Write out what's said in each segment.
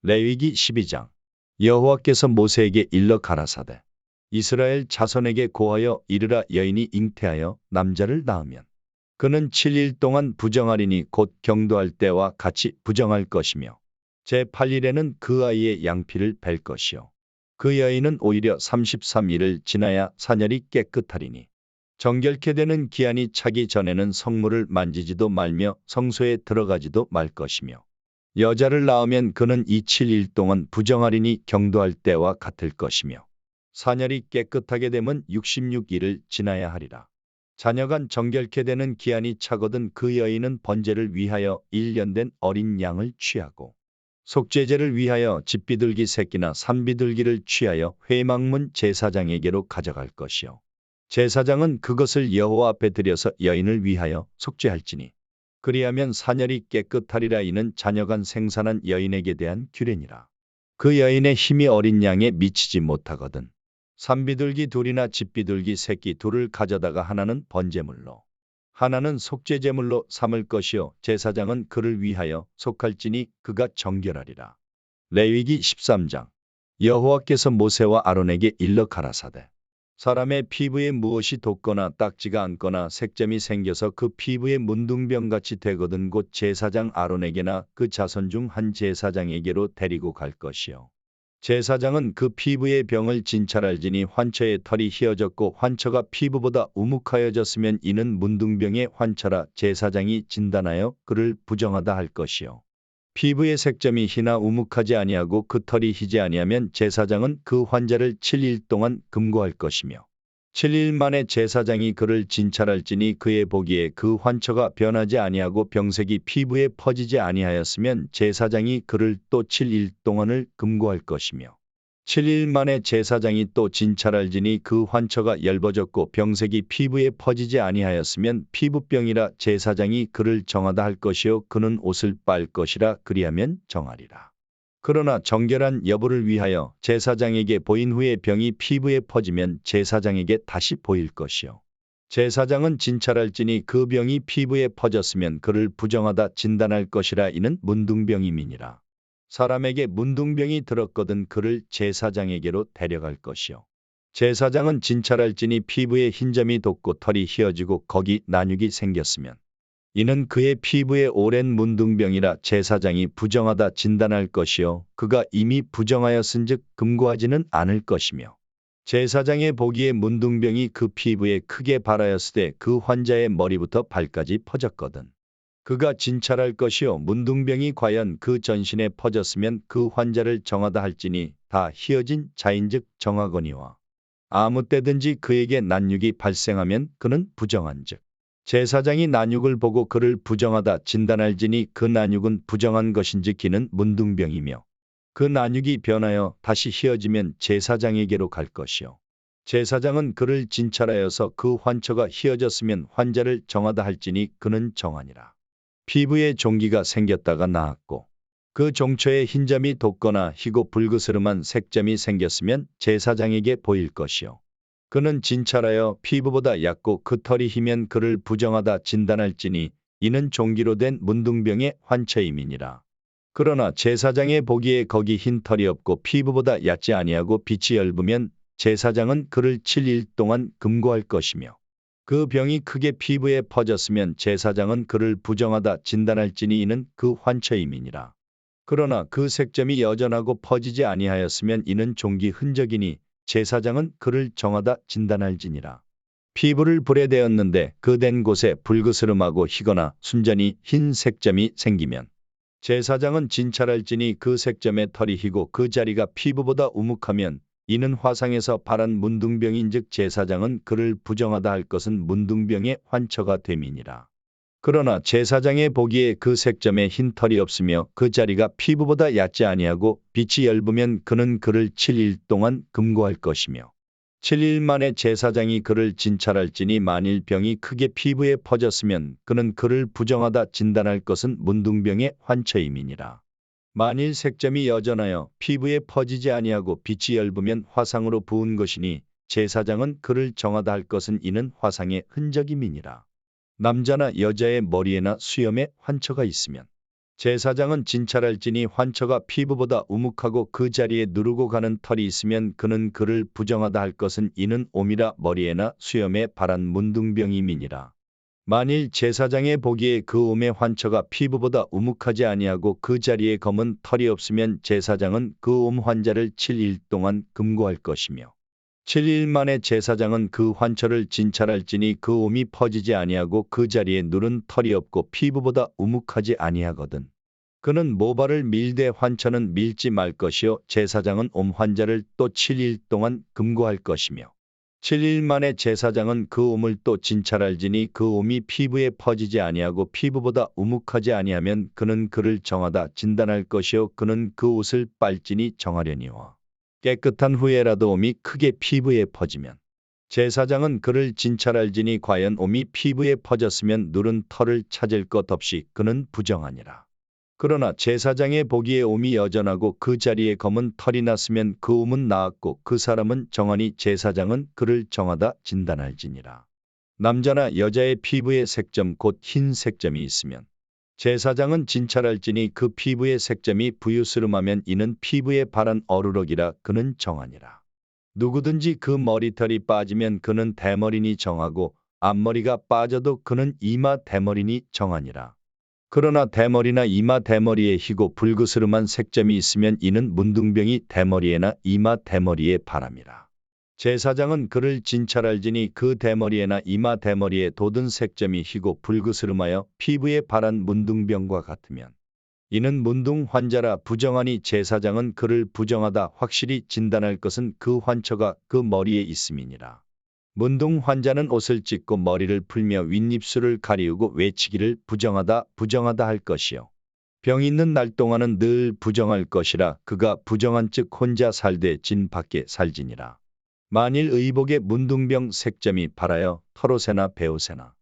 레위기 12장. 여호와께서 모세에게 일러 가라사대 이스라엘 자손에게 고하여 이르라. 여인이 잉태하여 남자를 낳으면 그는 7일 동안 부정하리니 곧 경도할 때와 같이 부정할 것이며 제8일에는 그 아이의 양피를 뺄 것이요 그 여인은 오히려 33일을 지나야 사녀리 깨끗하리니 정결케 되는 기한이 차기 전에는 성물을 만지지도 말며 성소에 들어가지도 말 것이며 여자를 낳으면 그는 이 7일 동안 부정하리니 경도할 때와 같을 것이며 사녀리 깨끗하게 되면 66일을 지나야 하리라. 자녀간 정결케 되는 기한이 차거든 그 여인은 번제를 위하여 1년 된 어린 양을 취하고 속죄제를 위하여 집비둘기 새끼나 산비둘기를 취하여 회막문 제사장에게로 가져갈 것이요 제사장은 그것을 여호와 앞에 드려서 여인을 위하여 속죄할지니 그리하면 사녀리 깨끗하리라. 이는 자녀간 생산한 여인에게 대한 규례니라. 그 여인의 힘이 어린 양에 미치지 못하거든 산비둘기 둘이나 집비둘기 새끼 둘을 가져다가 하나는 번제물로 하나는 속죄제물로 삼을 것이요 제사장은 그를 위하여 속할지니 그가 정결하리라. 레위기 13장. 여호와께서 모세와 아론에게 일러 가라사대 사람의 피부에 무엇이 돋거나 딱지가 않거나 색점이 생겨서 그 피부에 문둥병같이 되거든 곧 제사장 아론에게나 그 자손 중 한 제사장에게로 데리고 갈 것이요 제사장은 그 피부의 병을 진찰할지니 환처의 털이 휘어졌고 환처가 피부보다 우묵하여졌으면 이는 문둥병의 환처라. 제사장이 진단하여 그를 부정하다 할 것이요 피부의 색점이 희나 우묵하지 아니하고 그 털이 희지 아니하면 제사장은 그 환자를 7일 동안 금고할 것이며 7일 만에 제사장이 그를 진찰할지니 그의 보기에 그 환처가 변하지 아니하고 병색이 피부에 퍼지지 아니하였으면 제사장이 그를 또 7일 동안을 금고할 것이며 7일 만에 제사장이 또 진찰할지니 그 환처가 엷어졌고 병색이 피부에 퍼지지 아니하였으면 피부병이라. 제사장이 그를 정하다 할 것이요 그는 옷을 빨 것이라. 그리하면 정하리라. 그러나 정결한 여부를 위하여 제사장에게 보인 후에 병이 피부에 퍼지면 제사장에게 다시 보일 것이요 제사장은 진찰할지니 그 병이 피부에 퍼졌으면 그를 부정하다 진단할 것이라. 이는 문둥병임이니라. 사람에게 문둥병이 들었거든 그를 제사장에게로 데려갈 것이요 제사장은 진찰할지니 피부에 흰점이 돋고 털이 휘어지고 거기 난육이 생겼으면 이는 그의 피부에 오랜 문둥병이라. 제사장이 부정하다 진단할 것이요 그가 이미 부정하였은즉 금고하지는 않을 것이며 제사장의 보기에 문둥병이 그 피부에 크게 발하였으되 그 환자의 머리부터 발까지 퍼졌거든 그가 진찰할 것이요 문둥병이 과연 그 전신에 퍼졌으면 그 환자를 정하다 할지니 다 휘어진 자인즉 정하거니와 아무 때든지 그에게 난육이 발생하면 그는 부정한즉 제사장이 난육을 보고 그를 부정하다 진단할지니 그 난육은 부정한 것인지 기는 문둥병이며 그 난육이 변하여 다시 휘어지면 제사장에게로 갈 것이요 제사장은 그를 진찰하여서 그 환처가 휘어졌으면 환자를 정하다 할지니 그는 정하니라. 피부에 종기가 생겼다가 나았고 그 종초에 흰점이 돋거나 희고 불그스름한 색점이 생겼으면 제사장에게 보일 것이요 그는 진찰하여 피부보다 얕고 그 털이 희면 그를 부정하다 진단할지니 이는 종기로 된 문둥병의 환처임이니라. 그러나 제사장의 보기에 거기 흰 털이 없고 피부보다 얕지 아니하고 빛이 엷으면 제사장은 그를 7일 동안 금고할 것이며 그 병이 크게 피부에 퍼졌으면 제사장은 그를 부정하다 진단할지니 이는 그 환처임이니라. 그러나 그 색점이 여전하고 퍼지지 아니하였으면 이는 종기 흔적이니 제사장은 그를 정하다 진단할지니라. 피부를 불에 대었는데 그 댄 곳에 불그스름하고 희거나 순전히 흰 색점이 생기면 제사장은 진찰할지니 그 색점의 털이 희고 그 자리가 피부보다 우묵하면 이는 화상에서 발한 문둥병인즉 제사장은 그를 부정하다 할 것은 문둥병의 환처가 됨이니라. 그러나 제사장의 보기에 그 색점에 흰 털이 없으며 그 자리가 피부보다 얕지 아니하고 빛이 엷으면 그는 그를 7일 동안 금고할 것이며 7일 만에 제사장이 그를 진찰할지니 만일 병이 크게 피부에 퍼졌으면 그는 그를 부정하다 진단할 것은 문둥병의 환처임이니라. 만일 색점이 여전하여 피부에 퍼지지 아니하고 빛이 엷으면 화상으로 부은 것이니 제사장은 그를 정하다 할 것은 이는 화상의 흔적임이니라. 남자나 여자의 머리에나 수염에 환처가 있으면 제사장은 진찰할지니 환처가 피부보다 우묵하고 그 자리에 누르고 가는 털이 있으면 그는 그를 부정하다 할 것은 이는 옴이라 머리에나 수염에 바란 문둥병임이니라. 만일 제사장의 보기에 그 옴의 환처가 피부보다 우묵하지 아니하고 그 자리에 검은 털이 없으면 제사장은 그 옴 환자를 7일 동안 금고할 것이며 7일 만에 제사장은 그 환처를 진찰할지니 그 옴이 퍼지지 아니하고 그 자리에 누른 털이 없고 피부보다 우묵하지 아니하거든. 그는 모발을 밀되 환처는 밀지 말 것이요 제사장은 옴 환자를 또 7일 동안 금고할 것이며 7일 만에 제사장은 그 옴을 또 진찰할지니 그 옴이 피부에 퍼지지 아니하고 피부보다 우묵하지 아니하면 그는 그를 정하다 진단할 것이요 그는 그 옷을 빨지니 정하려니와 깨끗한 후에라도 옴이 크게 피부에 퍼지면 제사장은 그를 진찰할지니 과연 옴이 피부에 퍼졌으면 누른 털을 찾을 것 없이 그는 부정하니라. 그러나 제사장의 보기에 옴이 여전하고 그 자리에 검은 털이 났으면 그 옴은 나았고 그 사람은 정하니 제사장은 그를 정하다 진단할지니라. 남자나 여자의 피부에 색점 곧 흰 색점이 있으면 제사장은 진찰할지니 그 피부의 색점이 부유스름하면 이는 피부에 바른 어루럭이라 그는 정하니라. 누구든지 그 머리털이 빠지면 그는 대머리니 정하고 앞머리가 빠져도 그는 이마 대머리니 정하니라. 그러나 대머리나 이마 대머리에 희고 불그스름한 색점이 있으면 이는 문둥병이 대머리에나 이마 대머리에 바람이라. 제사장은 그를 진찰할지니 그 대머리에나 이마 대머리에 돋은 색점이 희고 불그스름하여 피부에 바란 문둥병과 같으면 이는 문둥 환자라 부정하니 제사장은 그를 부정하다 확실히 진단할 것은 그 환처가 그 머리에 있음이니라. 문둥 환자는 옷을 찢고 머리를 풀며 윗입술을 가리우고 외치기를 부정하다 부정하다 할 것이요. 병 있는 날 동안은 늘 부정할 것이라 그가 부정한 즉 혼자 살되 진 밖에 살지니라. 만일 의복에 문둥병 색점이 발하여 털옷에나 베옷에나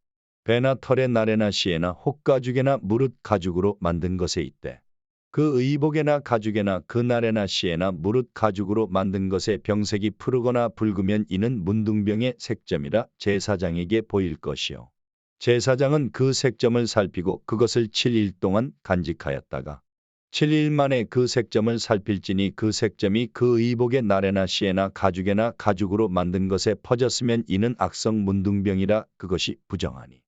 배나 털에 나래나 시에나 혹가죽에나 무릇 가죽으로 만든 것에 있대. 그 의복에나 가죽에나 그 나래나 시에나 무릇 가죽으로 만든 것에 병색이 푸르거나 붉으면 이는 문둥병의 색점이라 제사장에게 보일 것이요. 제사장은 그 색점을 살피고 그것을 7일 동안 간직하였다가 7일 만에 그 색점을 살필지니 그 색점이 그 의복의 나래나 시에나 가죽에나 가죽으로 만든 것에 퍼졌으면 이는 악성 문둥병이라 그것이 부정하니.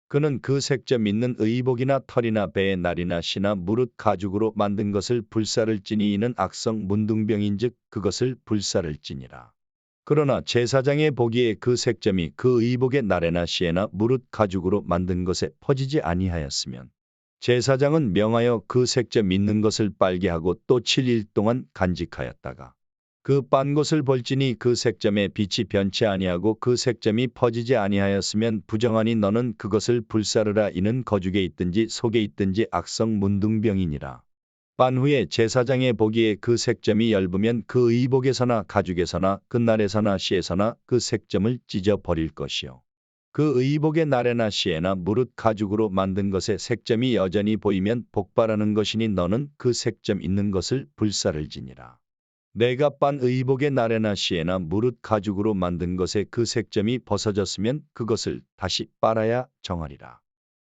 그는 그 색점 있는 의복이나 털이나 배의 날이나 시나 무릇 가죽으로 만든 것을 불사를지니 이는 악성 문둥병인즉 그것을 불사를지니라. 그러나 제사장의 보기에 그 색점이 그 의복의 나래나 시에나 무릇 가죽으로 만든 것에 퍼지지 아니하였으면 제사장은 명하여 그 색점 있는 것을 빨게 하고 또 7일 동안 간직하였다가 그 빤 것을 볼지니 그 색점의 빛이 변치 아니하고 그 색점이 퍼지지 아니하였으면 부정하니 너는 그것을 불사르라 이는 거죽에 있든지 속에 있든지 악성 문둥병이니라. 빤 후에 제사장의 보기에 그 색점이 엷으면 그 의복에서나 가죽에서나 그 날에서나 시에서나 그 색점을 찢어 버릴 것이요. 그 의복의 나래나 시에나 무릇 가죽으로 만든 것에 색점이 여전히 보이면 복발하는 것이니 너는 그 색점 있는 것을 불사를지니라. 내가 빤 의복의 나래나 시에나 무릇 가죽으로 만든 것에 그 색점이 벗어졌으면 그것을 다시 빨아야 정하리라.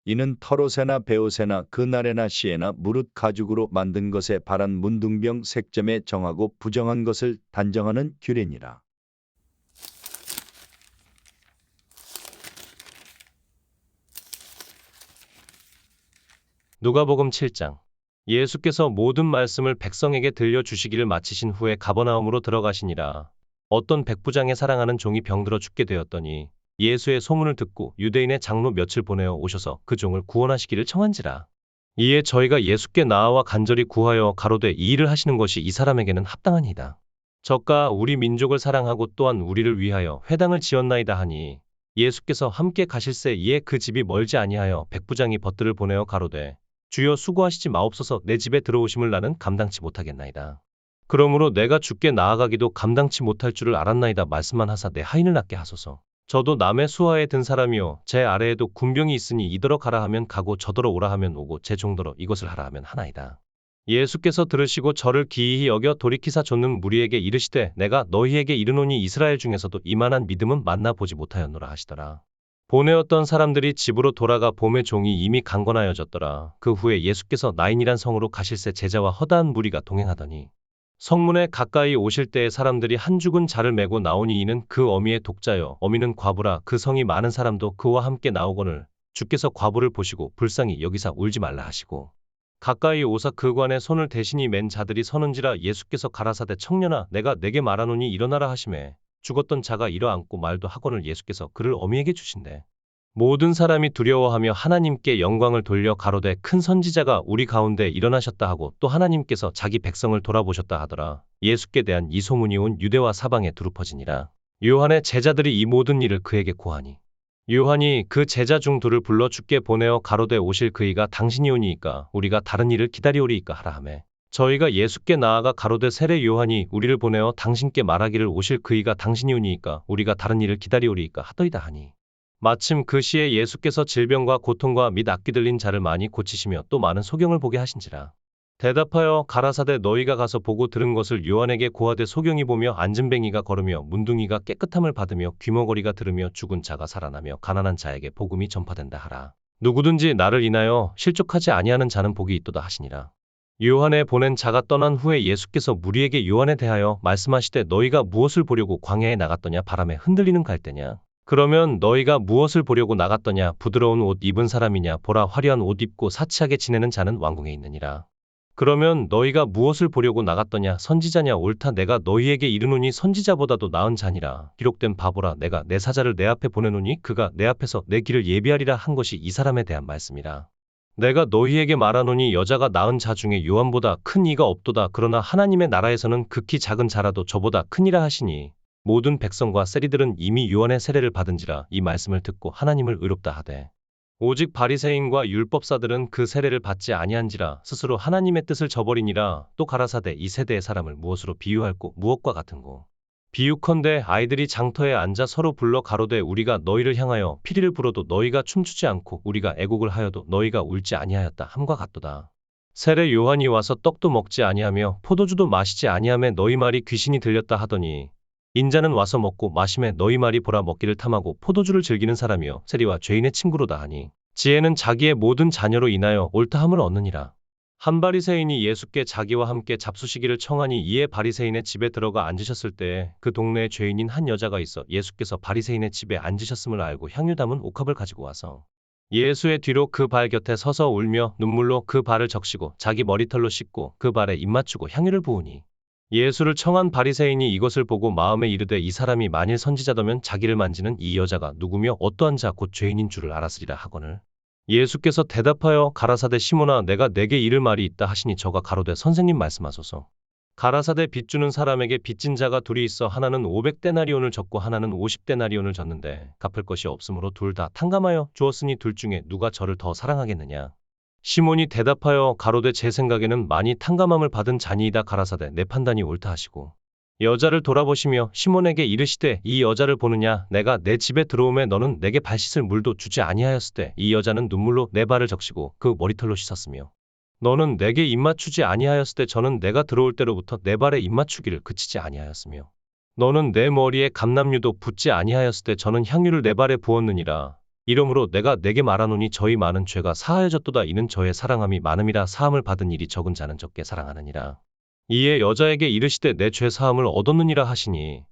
이는 털옷에나 베옷에나 그 나래나 시에나 무릇 가죽으로 만든 것에 바란 문둥병 색점에 정하고 부정한 것을 단정하는 규례니라. 누가복음 7장. 예수께서 모든 말씀을 백성에게 들려주시기를 마치신 후에 가버나움으로 들어가시니라. 어떤 백부장의 사랑하는 종이 병들어 죽게 되었더니 예수의 소문을 듣고 유대인의 장로 몇을 보내어 오셔서 그 종을 구원하시기를 청한지라. 이에 저희가 예수께 나아와 간절히 구하여 가로되 이 일을 하시는 것이 이 사람에게는 합당하니이다. 저가 우리 민족을 사랑하고 또한 우리를 위하여 회당을 지었나이다 하니 예수께서 함께 가실새 이에 그 집이 멀지 아니하여 백부장이 벗들을 보내어 가로되 주여 수고하시지 마옵소서 내 집에 들어오심을 나는 감당치 못하겠나이다. 그러므로 내가 주께 나아가기도 감당치 못할 줄을 알았나이다 말씀만 하사 내 하인을 낫게 하소서. 저도 남의 수하에 든 사람이요 제 아래에도 군병이 있으니 이더러 가라 하면 가고 저더러 오라 하면 오고 제 종더러 이것을 하라 하면 하나이다. 예수께서 들으시고 저를 기이히 여겨 돌이키사 좇는 무리에게 이르시되 내가 너희에게 이르노니 이스라엘 중에서도 이만한 믿음은 만나 보지 못하였노라 하시더라. 보내었던 사람들이 집으로 돌아가 봄의 종이 이미 강건하여졌더라. 그 후에 예수께서 나인이란 성으로 가실새 제자와 허다한 무리가 동행하더니 성문에 가까이 오실 때에 사람들이 한 죽은 자를 메고 나오니 이는 그 어미의 독자요 어미는 과부라. 그 성이 많은 사람도 그와 함께 나오거늘 주께서 과부를 보시고 불쌍히 여기사 울지 말라 하시고 가까이 오사 그 관에 손을 대신이 맨 자들이 서는지라. 예수께서 가라사대 청년아 내가 내게 말하노니 일어나라 하시매 죽었던 자가 일어앉고 말도 하거늘 예수께서 그를 어미에게 주신대. 모든 사람이 두려워하며 하나님께 영광을 돌려 가로되 큰 선지자가 우리 가운데 일어나셨다 하고 또 하나님께서 자기 백성을 돌아보셨다 하더라. 예수께 대한 이 소문이 온 유대와 사방에 두루 퍼지니라. 요한의 제자들이 이 모든 일을 그에게 고하니 요한이 그 제자 중 둘을 불러 주께 보내어 가로되 오실 그이가 당신이 오니이까 우리가 다른 일을 기다리오리이까 하라 하매 저희가 예수께 나아가 가로되 세례 요한이 우리를 보내어 당신께 말하기를 오실 그이가 당신이 오니이까 우리가 다른 일을 기다리오리이까 하더이다 하니 마침 그 시에 예수께서 질병과 고통과 및 악귀 들린 자를 많이 고치시며 또 많은 소경을 보게 하신지라. 대답하여 가라사대 너희가 가서 보고 들은 것을 요한에게 고하되 소경이 보며 안진뱅이가 걸으며 문둥이가 깨끗함을 받으며 귀머거리가 들으며 죽은 자가 살아나며 가난한 자에게 복음이 전파된다 하라. 누구든지 나를 인하여 실족하지 아니하는 자는 복이 있도다 하시니라. 요한에 보낸 자가 떠난 후에 예수께서 무리에게 요한에 대하여 말씀하시되 너희가 무엇을 보려고 광야에 나갔더냐 바람에 흔들리는 갈대냐 그러면 너희가 무엇을 보려고 나갔더냐 부드러운 옷 입은 사람이냐 보라 화려한 옷 입고 사치하게 지내는 자는 왕궁에 있느니라. 그러면 너희가 무엇을 보려고 나갔더냐 선지자냐 옳다 내가 너희에게 이르노니 선지자보다도 나은 자니라. 기록된 바보라 내가 내 사자를 내 앞에 보내노니 그가 내 앞에서 내 길을 예비하리라 한 것이 이 사람에 대한 말씀이라. 내가 너희에게 말하노니 여자가 낳은 자 중에 요한보다 큰 이가 없도다. 그러나 하나님의 나라에서는 극히 작은 자라도 저보다 크니라 하시니 모든 백성과 세리들은 이미 요한의 세례를 받은지라. 이 말씀을 듣고 하나님을 의롭다 하되 오직 바리새인과 율법사들은 그 세례를 받지 아니한지라 스스로 하나님의 뜻을 저버리니라. 또 가라사대 이 세대의 사람을 무엇으로 비유할꼬 무엇과 같은고 비유컨대 아이들이 장터에 앉아 서로 불러 가로되 우리가 너희를 향하여 피리를 불어도 너희가 춤추지 않고 우리가 애곡을 하여도 너희가 울지 아니하였다 함과 같도다. 세례 요한이 와서 떡도 먹지 아니하며 포도주도 마시지 아니하며 너희 말이 귀신이 들렸다 하더니 인자는 와서 먹고 마심에 너희 말이 보라 먹기를 탐하고 포도주를 즐기는 사람이요 세리와 죄인의 친구로다 하니 지혜는 자기의 모든 자녀로 인하여 옳다함을 얻느니라. 한 바리새인이 예수께 자기와 함께 잡수시기를 청하니 이에 바리새인의 집에 들어가 앉으셨을 때에 그 동네에 죄인인 한 여자가 있어 예수께서 바리새인의 집에 앉으셨음을 알고 향유 담은 옥합을 가지고 와서 예수의 뒤로 그 발 곁에 서서 울며 눈물로 그 발을 적시고 자기 머리털로 씻고 그 발에 입 맞추고 향유를 부으니 예수를 청한 바리새인이 이것을 보고 마음에 이르되 이 사람이 만일 선지자더면 자기를 만지는 이 여자가 누구며 어떠한 자 곧 죄인인 줄을 알았으리라 하거늘 예수께서 대답하여 가라사대 시몬아 내가 내게 이를 말이 있다 하시니 저가 가로되 선생님 말씀하소서. 가라사대 빚주는 사람에게 빚진 자가 둘이 있어 하나는 500데나리온을 졌고 하나는 50데나리온을 졌는데 갚을 것이 없으므로 둘 다 탕감하여 주었으니 둘 중에 누가 저를 더 사랑하겠느냐. 시몬이 대답하여 가로되 제 생각에는 많이 탕감함을 받은 자니이다. 가라사대 내 판단이 옳다 하시고 여자를 돌아보시며 시몬에게 이르시되 이 여자를 보느냐 내가 내 집에 들어오매 너는 내게 발 씻을 물도 주지 아니하였을 때 이 여자는 눈물로 내 발을 적시고 그 머리털로 씻었으며 너는 내게 입맞추지 아니하였을 때 저는 내가 들어올 때로부터 내 발에 입맞추기를 그치지 아니하였으며 너는 내 머리에 감람유도 붓지 아니하였을 때 저는 향유를 내 발에 부었느니라. 이러므로 내가 내게 말하노니 저희 많은 죄가 사하여졌도다. 이는 저의 사랑함이 많음이라. 사함을 받은 일이 적은 자는 적게 사랑하느니라. 이에 여자에게 이르시되 내 죄 사함을 얻었느니라 하시니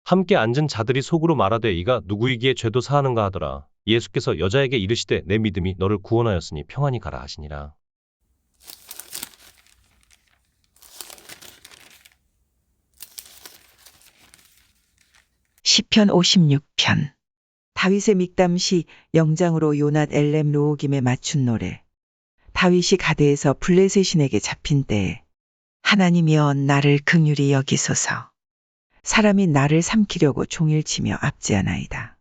함께 앉은 자들이 속으로 말하되 이가 누구이기에 죄도 사하는가 하더라. 예수께서 여자에게 이르시되 내 믿음이 너를 구원하였으니 평안히 가라 하시니라. 시편 56편. 다윗의 믹담시 영장으로 요낫 엘렘 로오김에 맞춘 노래. 다윗이 가드에서 블레셋 신에게 잡힌 때에 하나님이여 나를 긍휼히 여기소서. 사람이 나를 삼키려고 종일 치며 압제하나이다.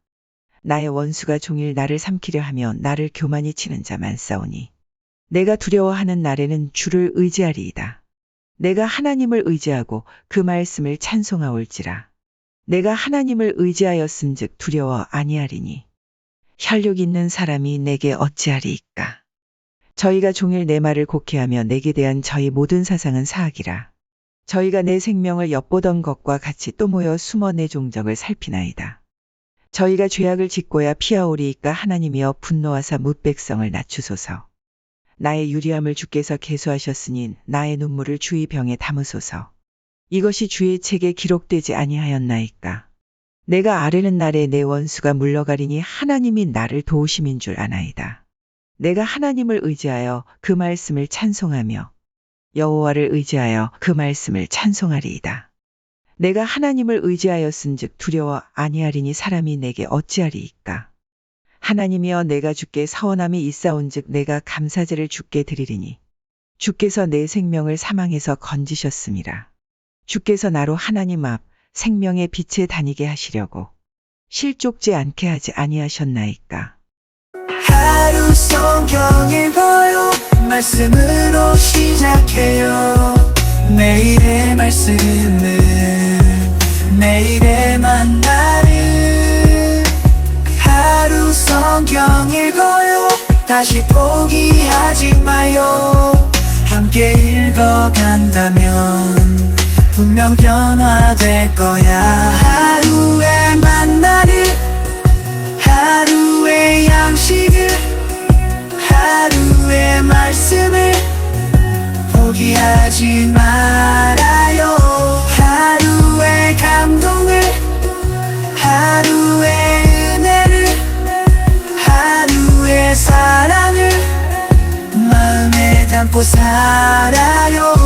나의 원수가 종일 나를 삼키려 하며 나를 교만히 치는 자 많사오니 내가 두려워하는 날에는 주를 의지하리이다. 내가 하나님을 의지하고 그 말씀을 찬송하올지라. 내가 하나님을 의지하였음즉 두려워 아니하리니 혈육 있는 사람이 내게 어찌하리이까. 저희가 종일 내 말을 곡해하며 내게 대한 저희 모든 사상은 사악이라. 저희가 내 생명을 엿보던 것과 같이 또 모여 숨어 내 종적을 살피나이다. 저희가 죄악을 짓고야 피하오리이까 하나님이여 분노하사 뭇 백성을 낮추소서. 나의 유리함을 주께서 계수하셨으니 나의 눈물을 주의 병에 담으소서. 이것이 주의 책에 기록되지 아니하였나이까. 내가 아뢰는 날에 내 원수가 물러가리니 하나님이 나를 도우심인 줄 아나이다. 내가 하나님을 의지하여 그 말씀을 찬송하며 여호와를 의지하여 그 말씀을 찬송하리이다. 내가 하나님을 의지하였은즉 두려워 아니하리니 사람이 내게 어찌하리이까. 하나님이여 내가 주께 서원함이 있사온즉 내가 감사제를 주께 드리리니 주께서 내 생명을 사망에서 건지셨음이라. 주께서 나로 하나님 앞 생명의 빛에 다니게 하시려고 실족지 않게 하지 아니하셨나이까. 하루 성경 읽어요. 말씀으로 시작해요. 매일의 말씀을 매일의 만나를 하루 성경 읽어요. 다시 포기하지 마요. 함께 읽어간다면 분명 변화될 거야. 하루의 만나를 하루의 양식을 하루의 말씀을 포기하지 말아요. 하루의 감동을 하루의 은혜를 하루의 사랑을 마음에 담고 살아요.